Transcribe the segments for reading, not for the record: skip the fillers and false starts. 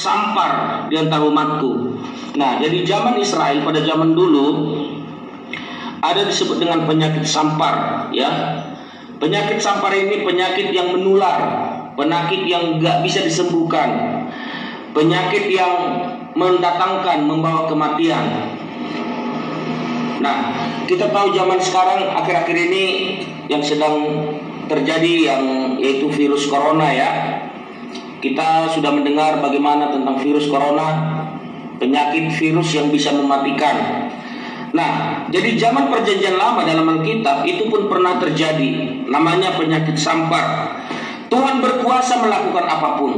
sampar di antara umatku. Nah, jadi zaman Israel pada zaman dulu ada disebut dengan penyakit sampar, ya. Penyakit sampar ini penyakit yang menular, penyakit yang gak bisa disembuhkan, penyakit yang mendatangkan, membawa kematian. Nah, kita tahu zaman sekarang akhir-akhir ini yang sedang terjadi yaitu virus corona, ya. Kita sudah mendengar bagaimana tentang virus corona, penyakit virus yang bisa mematikan. Nah, jadi zaman perjanjian lama dalam Alkitab itu pun pernah terjadi, namanya penyakit sampar. Tuhan berkuasa melakukan apapun.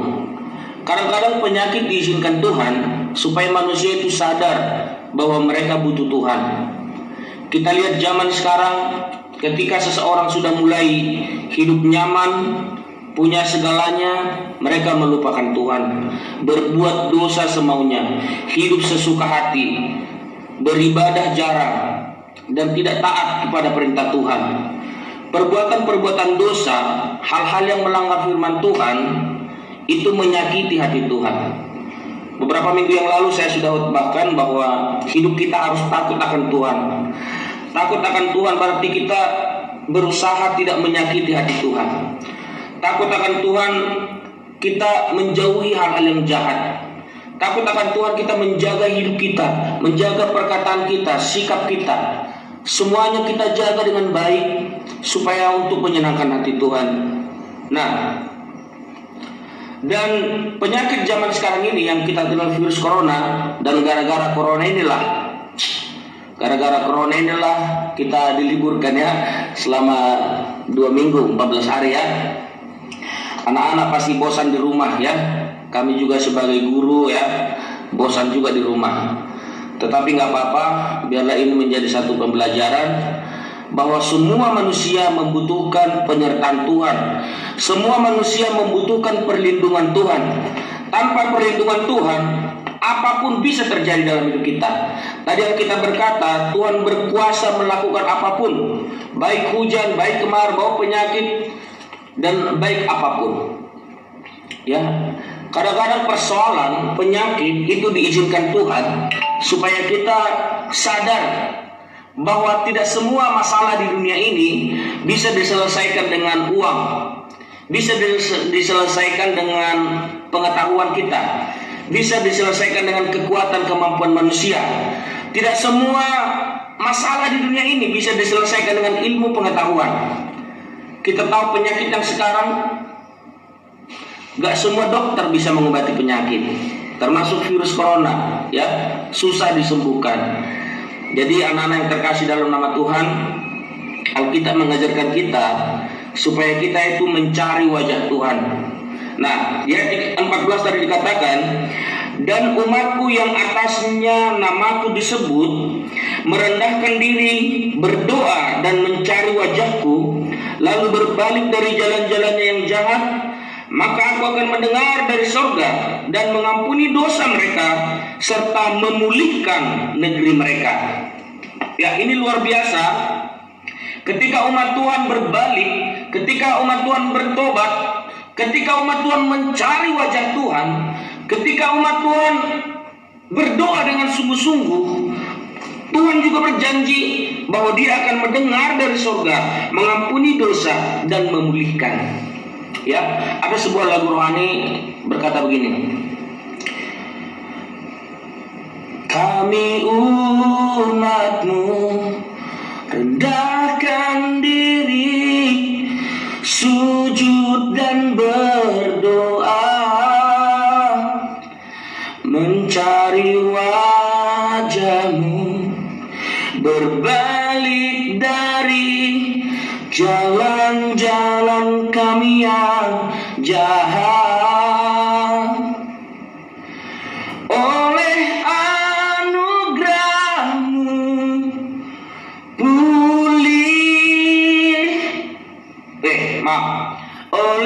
Kadang-kadang penyakit diizinkan Tuhan supaya manusia itu sadar bahwa mereka butuh Tuhan. Kita lihat zaman sekarang, ketika seseorang sudah mulai hidup nyaman, punya segalanya, mereka melupakan Tuhan, berbuat dosa semaunya, hidup sesuka hati, beribadah jarang, dan tidak taat kepada perintah Tuhan. Perbuatan-perbuatan dosa, hal-hal yang melanggar firman Tuhan, itu menyakiti hati Tuhan. Beberapa minggu yang lalu saya sudah khotbahkan bahwa hidup kita harus takut akan Tuhan. Takut akan Tuhan berarti kita berusaha tidak menyakiti hati Tuhan. Takut akan Tuhan kita menjauhi hal-hal yang jahat. Takut akan Tuhan kita menjaga hidup kita, menjaga perkataan kita, sikap kita. Semuanya kita jaga dengan baik supaya untuk menyenangkan hati Tuhan. Nah, dan penyakit zaman sekarang ini yang kita kenal virus corona, dan gara-gara corona inilah kita diliburkan, ya, selama 2 minggu 14 hari, ya. Anak-anak pasti bosan di rumah, ya. Kami juga sebagai guru, ya, bosan juga di rumah. Tetapi nggak apa-apa, biarlah ini menjadi satu pembelajaran bahwa semua manusia membutuhkan penyertaan Tuhan. Semua manusia membutuhkan perlindungan Tuhan. Tanpa perlindungan Tuhan, apapun bisa terjadi dalam hidup kita. Tadi Alkitab berkata, Tuhan berkuasa melakukan apapun, baik hujan, baik kemarau, penyakit, dan baik apapun. Ya, kadang-kadang persoalan penyakit itu diizinkan Tuhan supaya kita sadar bahwa tidak semua masalah di dunia ini bisa diselesaikan dengan uang, bisa diselesaikan dengan pengetahuan kita, bisa diselesaikan dengan kekuatan kemampuan manusia. Tidak semua masalah di dunia ini bisa diselesaikan dengan ilmu pengetahuan. Kita tahu penyakit yang sekarang gak semua dokter bisa mengobati penyakit, termasuk virus corona, ya, susah disembuhkan. Jadi anak-anak yang terkasih dalam nama Tuhan, Alkitab mengajarkan kita supaya kita itu mencari wajah Tuhan. Nah, ayat 14 tadi dikatakan, dan umatku yang atasnya namaku disebut merendahkan diri, berdoa dan mencari wajahku, lalu berbalik dari jalan-jalannya yang jahat, maka aku akan mendengar dari surga dan mengampuni dosa mereka serta memulihkan negeri mereka. Ya, ini luar biasa. Ketika umat Tuhan berbalik, ketika umat Tuhan bertobat, ketika umat Tuhan mencari wajah Tuhan, ketika umat Tuhan berdoa dengan sungguh-sungguh, Tuhan juga berjanji bahwa Dia akan mendengar dari surga, mengampuni dosa dan memulihkan. Ya, ada sebuah lagu rohani berkata begini: kami umat-Mu rendahkan diri, sujud dan berdoa, mencari wajah-Mu, berbalik dari jalan-jalan kami yang jahat. Oleh anugerah-Mu pulih, oleh